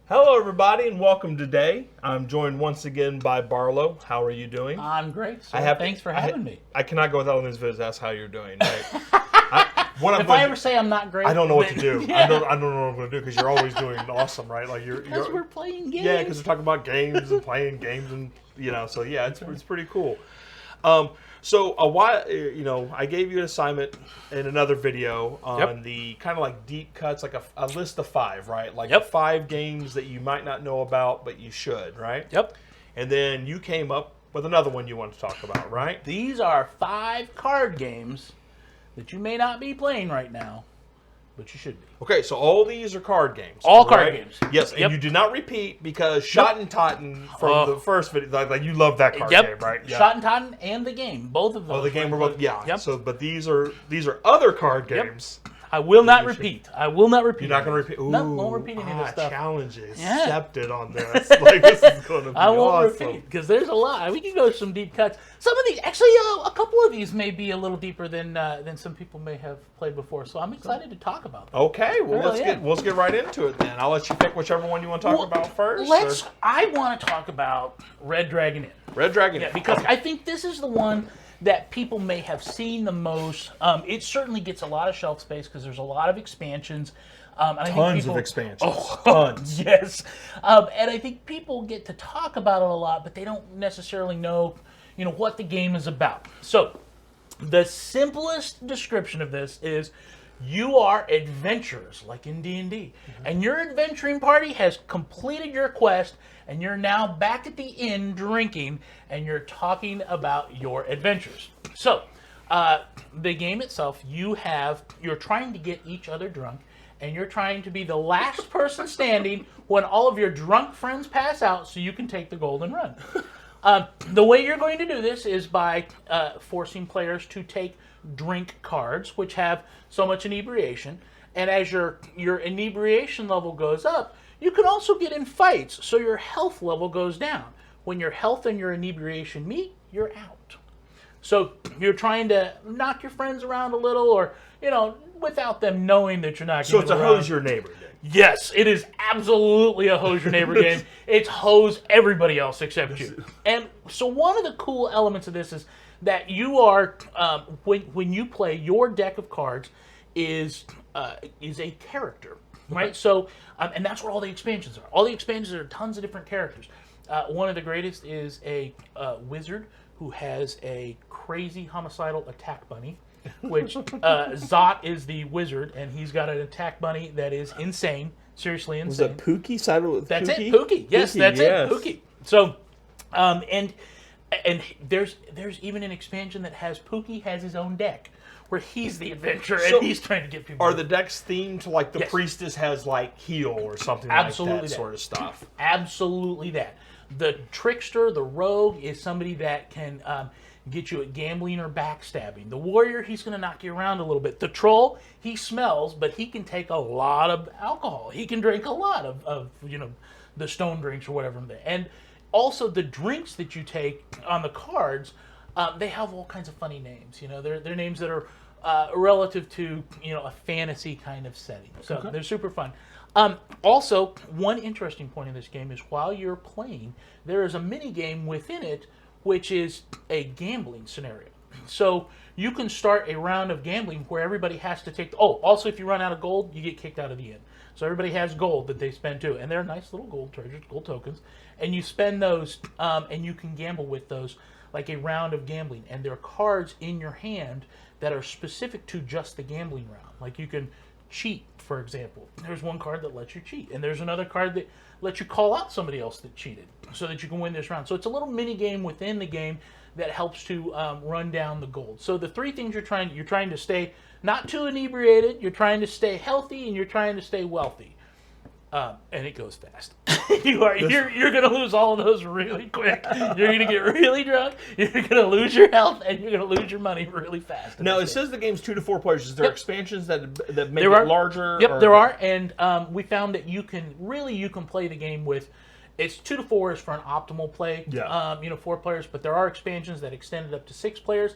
Hello, everybody, and welcome today. I'm joined once again by Barlow. How are you doing? I'm great, sir. Thanks for having me. I cannot go without on this video. That's how you're doing, right? If I ever say I'm not great, I don't know what to do. Yeah. I don't know what I'm going to do because you're always doing awesome, right? Like Because we're playing games. Yeah, because we're talking about games and playing games, and so yeah, it's pretty cool. So a while, I gave you an assignment in another video on the kind of like deep cuts, like a list of 5, right? Like 5 games that you might not know about, but you should, right? Yep. And then you came up with another one you want to talk about, right? These are 5 card games that you may not be playing right now, but you should be. Okay, so all these are card games. All card games. Yes, and you do not repeat because Shot and Totten from the first video, like you love that card game, right? Yeah. Shot and Totten and the game, both of those. Oh, the game were both, yeah. Yep. So, but these are other card games. I will not repeat. I will not repeat. You're not going to repeat? Ooh, no, won't repeat any of this stuff. Challenge accepted on this. Like, this is going to be I won't awesome. repeat because there's a lot. We can go some deep cuts. Some of these, actually, a couple of these may be a little deeper than some people may have played before. So I'm excited to talk about them. Okay, well let's get right into it then. I'll let you pick whichever one you want to talk about first. I want to talk about Red Dragon Inn. Red Dragon Inn. Yeah, because I think this is the one that people may have seen the most. It certainly gets a lot of shelf space because there's a lot of expansions. Tons of expansions. Oh, tons. Yes. And I think people get to talk about it a lot, but they don't necessarily know, what the game is about. So, the simplest description of this is you are adventurers, like in D&D, and your adventuring party has completed your quest, and you're now back at the inn drinking, and you're talking about your adventures. So, the game itself, you're trying to get each other drunk, and you're trying to be the last person standing when all of your drunk friends pass out so you can take the golden run. The way you're going to do this is by forcing players to take drink cards, which have so much inebriation, and as your inebriation level goes up, you can also get in fights, so your health level goes down. When your health and your inebriation meet, you're out. So you're trying to knock your friends around a little, or without them knowing that you're not. So it's a hose your neighbor game. Yes, it is absolutely a hose your neighbor game. It's hose everybody else except you. And so one of the cool elements of this is that you are when you play, your deck of cards is a character, right? Okay. So and that's where all the expansions are. All the expansions are tons of different characters. One of the greatest is a wizard who has a crazy homicidal attack bunny, which Zot is the wizard, and he's got an attack bunny that is insane, seriously insane. Was that Pookie? That's it, Pookie. Yes, that's it, Pookie. So, and there's even an expansion that has Pookie has his own deck, where he's the adventurer and he's trying to get people. Are the decks themed to like the priestess has like heal or something like that sort of stuff? Absolutely that. The trickster, the rogue, is somebody that can get you at gambling or backstabbing. The warrior, he's going to knock you around a little bit. The troll, he smells, but he can take a lot of alcohol. He can drink a lot of the stone drinks or whatever. And also the drinks that you take on the cards, they have all kinds of funny names. They're names that are relative to a fantasy kind of setting. So they're super fun. Also, one interesting point in this game is while you're playing, there is a mini game within it, which is a gambling scenario. So you can start a round of gambling where everybody has to take. Also, if you run out of gold, you get kicked out of the inn. So everybody has gold that they spend too, and they're nice little gold treasures, gold tokens, and you spend those, and you can gamble with those, like a round of gambling. And there are cards in your hand that are specific to just the gambling round. Like you can cheat, for example. There's one card that lets you cheat, and there's another card that lets you call out somebody else that cheated, so that you can win this round. So it's a little mini game within the game that helps to run down the gold. So the 3 things you're trying to stay not too inebriated, you're trying to stay healthy, and you're trying to stay wealthy. And it goes fast. You're going to lose all of those really quick. You're going to get really drunk. You're going to lose your health, and you're going to lose your money really fast. Now it says the game's 2 to 4 players. Is there expansions that make it larger? Yep, there are, and we found that you can play the game with. It's 2 to 4 is for an optimal play. 4 players, but there are expansions that extend it up to 6 players.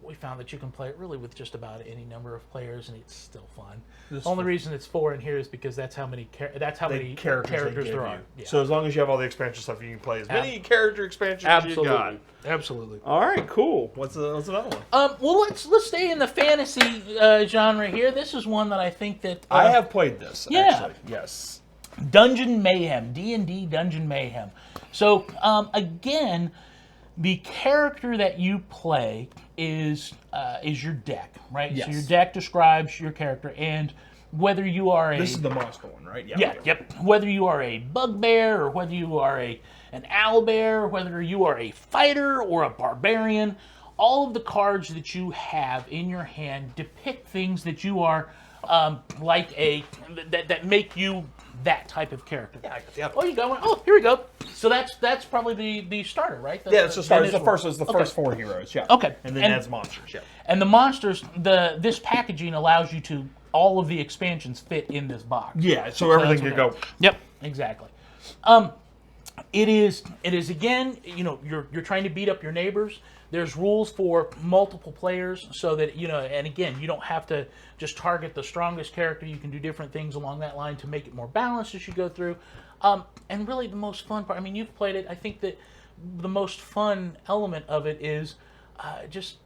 we found that you can play it really with just about any number of players, and it's still fun. This The only reason it's 4 in here is because that's how many characters they give there are. you. Yeah. So as long as you have all the expansion stuff, you can play as many character expansions as you got. Absolutely. All right, cool. What's another one? Well, let's stay in the fantasy genre here. This is one that I think that I have played this. Yeah. Actually. Yes. Dungeon Mayhem, D&D Dungeon Mayhem. So again, the character that you play is your deck, right? Yes. So your deck describes your character, and whether you are This is the monster one, right? yeah, yep. Whether you are a bugbear, or whether you are an owlbear, whether you are a fighter or a barbarian, all of the cards that you have in your hand depict things that you are that make you that type of character. Yeah. Oh, you got one. Oh, here we go. So that's probably the starter, right? It's the starter. It's the first 4 heroes. Yeah. Okay. And then adds monsters. Yeah. And the monsters, this packaging allows you to all of the expansions fit in this box. Yeah. So everything could go. Yep. Exactly. It is again, you're trying to beat up your neighbors. There's rules for multiple players so that, and again, you don't have to just target the strongest character. You can do different things along that line to make it more balanced as you go through. And really the most fun part, I mean, you've played it. I think that the most fun element of it is just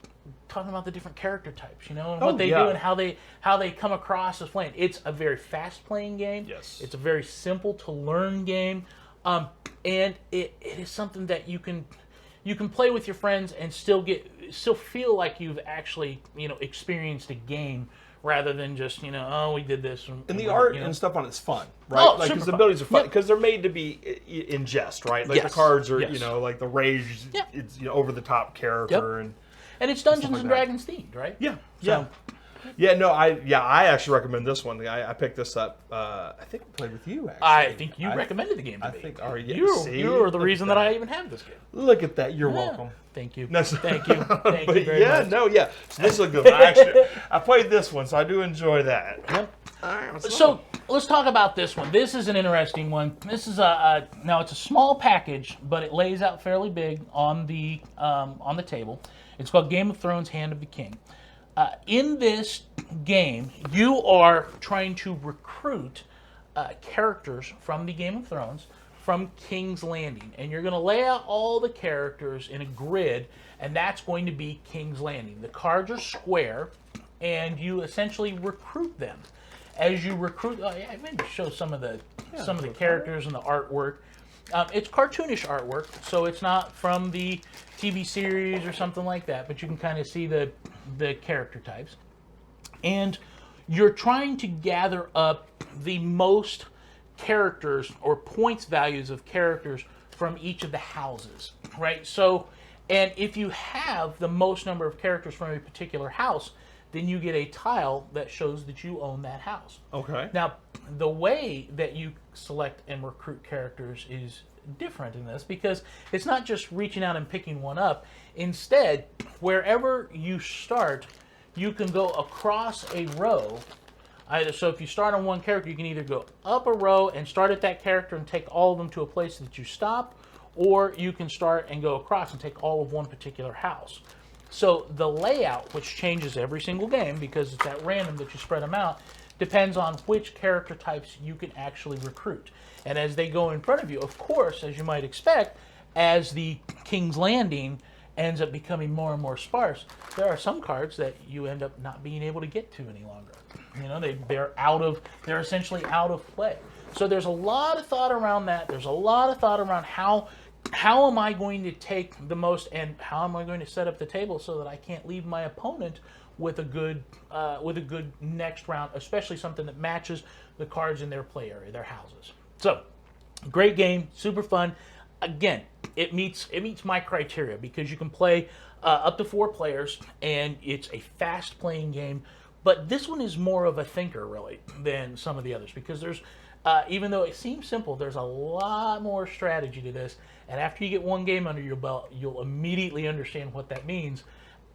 talking about the different character types, and what they do and how they come across as playing. It's a very fast playing game. Yes. It's a very simple to learn game. And it is something that you can play with your friends and still feel like you've actually experienced a game rather than just we did this. And the art and stuff on it's fun, right? Oh, like super because the fun. abilities are fun because they're made to be in jest, right? Like Yes. the cards are Yes. like the rage, it's over the top character And it's Dungeons like and that. Dragons themed, right? Yeah. So- I actually recommend this one. I picked this up. I think I played with you. Actually, I think you recommended the game to I me. think. You're the reason that I even have this game. Look at that. You're welcome. Thank you. No, Thank you. Thank but you very much. So this is a good one. I played this one, so I do enjoy that. Yep. All right, So let's talk about this one. This is an interesting one. This is now it's a small package, but it lays out fairly big on the table. It's called Game of Thrones: Hand of the King. In this game, you are trying to recruit characters from the Game of Thrones from King's Landing, and you're going to lay out all the characters in a grid, and that's going to be King's Landing. The cards are square, and you essentially recruit them. As you recruit, maybe show some of the characters and the artwork. It's cartoonish artwork, so it's not from the TV series or something like that, but you can kind of see the character types. And you're trying to gather up the most characters or points values of characters from each of the houses, right? So, and if you have the most number of characters from a particular house, then you get a tile that shows that you own that house. Okay. Now, the way that you select and recruit characters is different in this because it's not just reaching out and picking one up. Instead, wherever you start, you can go across a row. So if you start on one character, you can either go up a row and start at that character and take all of them to a place that you stop, or you can start and go across and take all of one particular house. So the layout, which changes every single game because it's at random that you spread them out, depends on which character types you can actually recruit. And as they go in front of you, of course, as you might expect, as the King's Landing ends up becoming more and more sparse, there are some cards that you end up not being able to get to any longer. They're essentially out of play. So there's a lot of thought around that. There's a lot of thought around how am I going to take the most, and how am I going to set up the table so that I can't leave my opponent with a good next round, especially something that matches the cards in their play area, their houses. So, great game, super fun. Again, it meets my criteria because you can play up to 4 players, and it's a fast playing game. But this one is more of a thinker, really, than some of the others because there's, even though it seems simple, there's a lot more strategy to this. And after you get one game under your belt, you'll immediately understand what that means.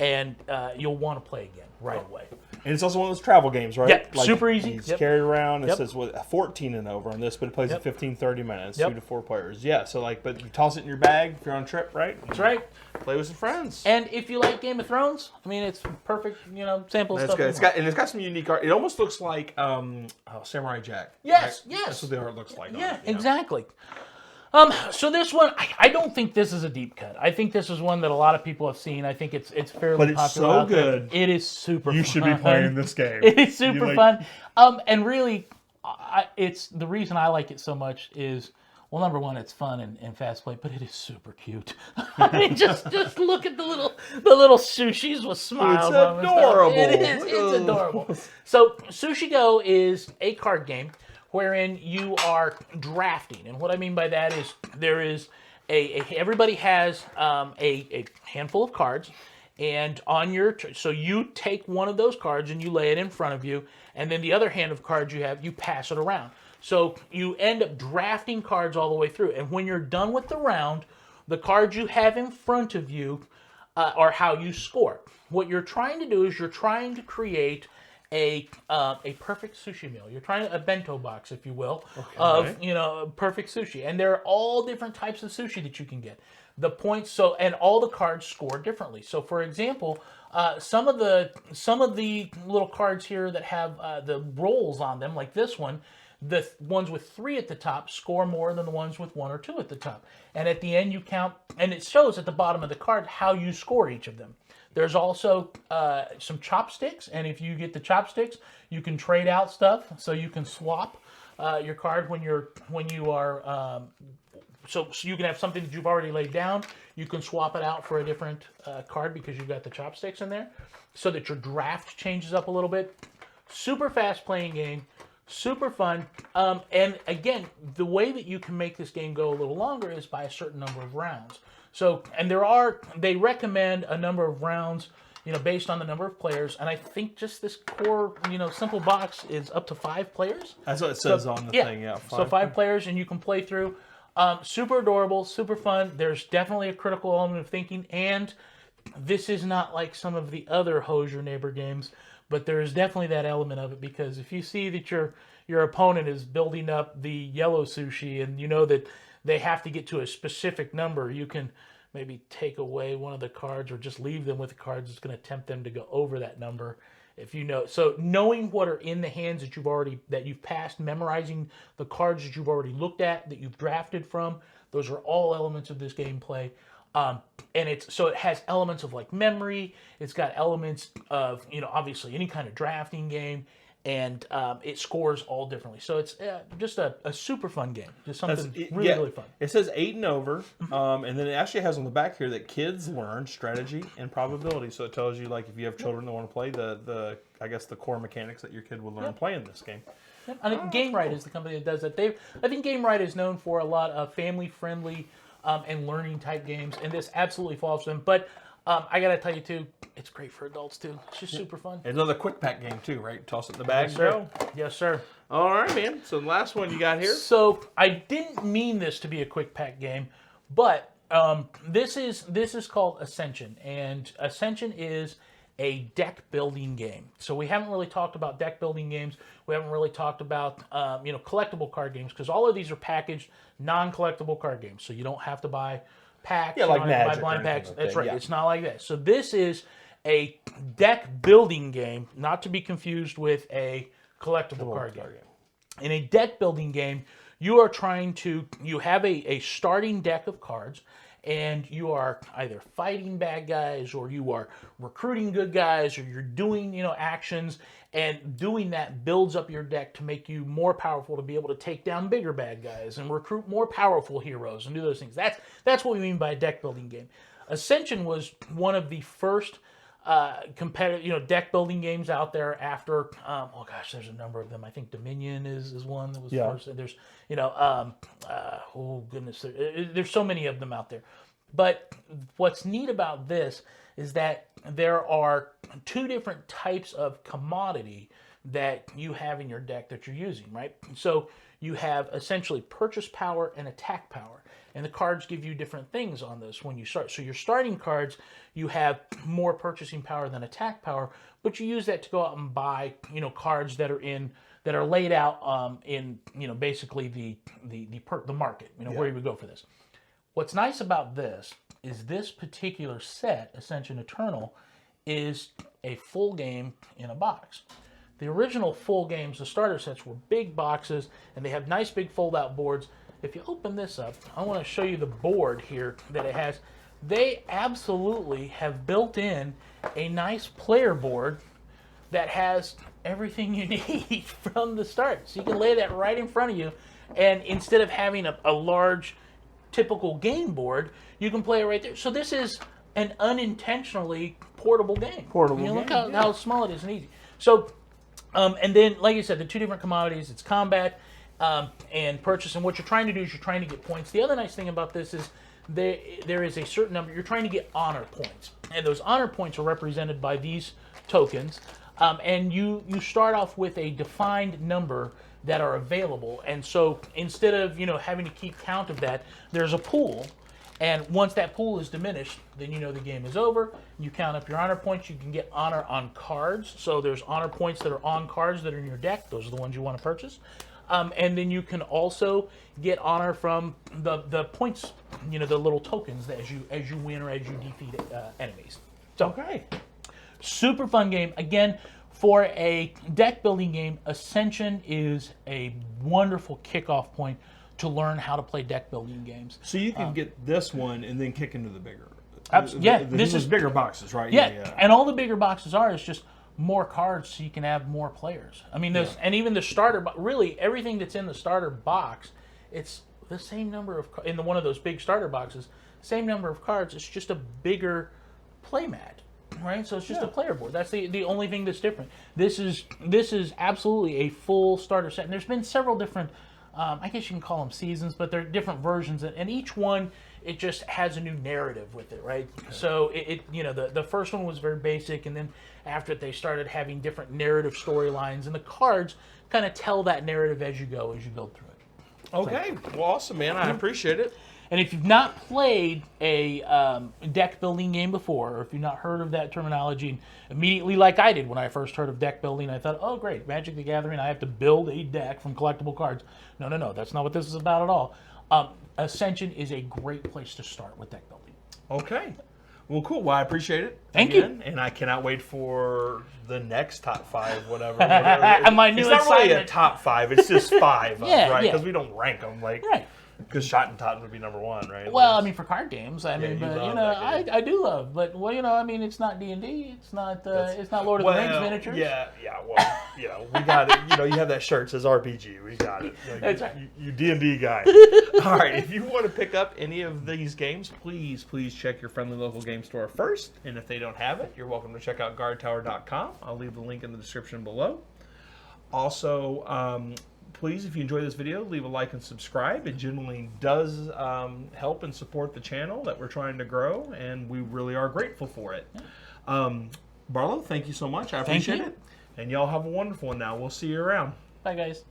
and you'll want to play again right away. And it's also one of those travel games, right? Yep, super easy. It's carried around. It Yep. says 14 and over on this, but it plays in 15, 30 minutes, Yep. 2 to 4 players. Yeah, so but you toss it in your bag if you're on a trip, right? That's right. Play with some friends. And if you like Game of Thrones, I mean, it's perfect, sample That's stuff. good. It's got some unique art. It almost looks like Samurai Jack. Yes, right? yes. That's what the art looks like. Yeah, on it, exactly. So this one, I don't think this is a deep cut. I think this is one that a lot of people have seen. I think it's fairly But it's popular so out there. good. It is super You fun. should be playing this game. It is super fun. And really, it's the reason I like it so much is, well, number one, it's fun and fast play, but it is super cute. I mean, just look at the little sushis with smiles on them and stuff. adorable. It's adorable. So Sushi Go is a card game wherein you are drafting, and what I mean by that is there is everybody has a handful of cards, and on your so you take one of those cards and you lay it in front of you, and then the other hand of cards you pass it around. So you end up drafting cards all the way through, and when you're done with the round, the cards you have in front of you are how you score. What you're trying to do is you're trying to create a perfect sushi meal. You're trying a bento box, if you will, of perfect sushi, and there are all different types of sushi that you can get. The points and all the cards score differently. So, for example, some of the little cards here that have the rolls on them, like this one, the ones with 3 at the top score more than the ones with 1 or 2 at the top. And at the end, you count, and it shows at the bottom of the card how you score each of them. There's also some chopsticks, and if you get the chopsticks, you can trade out stuff. So you can swap your card when you are. So you can have something that you've already laid down. You can swap it out for a different card because you've got the chopsticks in there, so that your draft changes up a little bit. Super fast playing game. Super fun, and again, the way that you can make this game go a little longer is by a certain number of rounds. So, and they recommend a number of rounds, based on the number of players, and I think just this core, simple box is up to 5 players. That's what it says on the thing, yeah. 5. So 5 players, and you can play through. Super adorable, super fun. There's definitely a critical element of thinking, and this is not like some of the other Hose Your Neighbor games. But there is definitely that element of it, because if you see that your opponent is building up the yellow sushi and you know that they have to get to a specific number, you can maybe take away one of the cards or just leave them with the cards that's going to tempt them to go over that number. If you know, so knowing what are in the hands that you've passed, memorizing the cards that you've already looked at, that you've drafted from, those are all elements of this gameplay. And it has elements of like memory. It's got elements of, obviously any kind of drafting game, and it scores all differently. So it's just a super fun game. Just something really fun. It says 8 and over, and then it actually has on the back here that kids learn strategy and probability. So it tells you, like, if you have children that want to play the core mechanics that your kid will learn playing this game. Yep. And Game Right is the company that does that. I think Game Right is known for a lot of family-friendly and learning type games, and this absolutely falls to them. But I gotta tell you too, it's great for adults too. It's just super fun. It's another quick pack game too, right? Toss it in the bag, Yes, sir. go. Yes, sir. All right, man. So the last one you got here. So I didn't mean this to be a quick pack game, but this is called Ascension, and Ascension is a deck building game. So we haven't really talked about deck building games. We haven't really talked about collectible card games, because all of these are packaged non-collectible card games. So you don't have to buy packs. Yeah, like Magic. Buy blind packs. Like That's that, right. yeah. It's not like that. So this is a deck building game, not to be confused with a collectible card game. In a deck building game, you have a starting deck of cards, and you are either fighting bad guys, or you are recruiting good guys, or you're doing actions, and doing that builds up your deck to make you more powerful to be able to take down bigger bad guys and recruit more powerful heroes and do those things. That's what we mean by a deck building game. Ascension was one of the first competitive deck building games out there after there's a number of them. I think Dominion is one that was first. There's there's so many of them out there, But what's neat about this is that there are 2 different types of commodity that you have in your deck that you're using, right? So you have essentially purchase power and attack power. And the cards give you different things on this when you start. So your starting cards, you have more purchasing power than attack power, but you use that to go out and buy, cards that are laid out in, basically the market, where you would go for this. What's nice about this is this particular set, Ascension Eternal, is a full game in a box. The original full games, the starter sets, were big boxes, and they have nice big fold-out boards. If you open this up, I want to show you the board here that it has. They absolutely have built in a nice player board that has everything you need from the start. So you can lay that right in front of you, and instead of having a large, typical game board, you can play it right there. So this is an unintentionally portable game. Look how small it is and easy. So, and then, like I said, the 2 different commodities, it's combat and purchase. And what you're trying to do is you're trying to get points. The other nice thing about this is there is a certain number. You're trying to get honor points. And those honor points are represented by these tokens. And you start off with a defined number that are available. And so instead of, having to keep count of that, there's a pool. And once that pool is diminished, then the game is over. You count up your honor points. You can get honor on cards. So there's honor points that are on cards that are in your deck. Those are the ones you want to purchase. And then you can also get honor from the points, the little tokens that as you win or as you defeat enemies. So, Okay. Super fun game. Again, for a deck building game, Ascension is a wonderful kickoff point to learn how to play deck building games. So you can get this one and then kick into the bigger. This is bigger boxes, right? Yeah, and all the bigger boxes is just more cards, so you can have more players. I mean, and even the starter, really everything that's in the starter box, it's the same number of in one of those big starter boxes, same number of cards. It's just a bigger playmat. Right, so it's just a player board. That's the only thing that's different. This is absolutely a full starter set, and there's been several different, I guess you can call them seasons, but they're different versions, and each one it just has a new narrative with it, right? Okay. So the first one was very basic, and then after it they started having different narrative storylines, and the cards kind of tell that narrative as you go through it. Okay, well, awesome, man. I appreciate it. And if you've not played a deck building game before, or if you've not heard of that terminology, and immediately like I did when I first heard of deck building, I thought, oh great, Magic the Gathering, I have to build a deck from collectible cards. No, that's not what this is about at all. Ascension is a great place to start with deck building. Okay. Well, cool. Well, I appreciate it. Thank you. And I cannot wait for the next top 5, whatever. My new it's not really a assignment. top 5. It's just 5, right? Yeah. Because we don't rank them. Right. Because Shot and Tot would be number 1, right? Well, I mean, for card games, you love that game. I do love, but it's not D&D, it's not Lord of the Rings miniatures. Well, we got it. You have that shirt that says RPG. We got it. That's right. You D&D guy. All right. If you want to pick up any of these games, please check your friendly local game store first. And if they don't have it, you're welcome to check out Guardtower.com. I'll leave the link in the description below. Also, please, if you enjoy this video, leave a like and subscribe. It genuinely does help and support the channel that we're trying to grow, and we really are grateful for it. Barlow, thank you so much. I appreciate it. And y'all have a wonderful one now. We'll see you around. Bye, guys.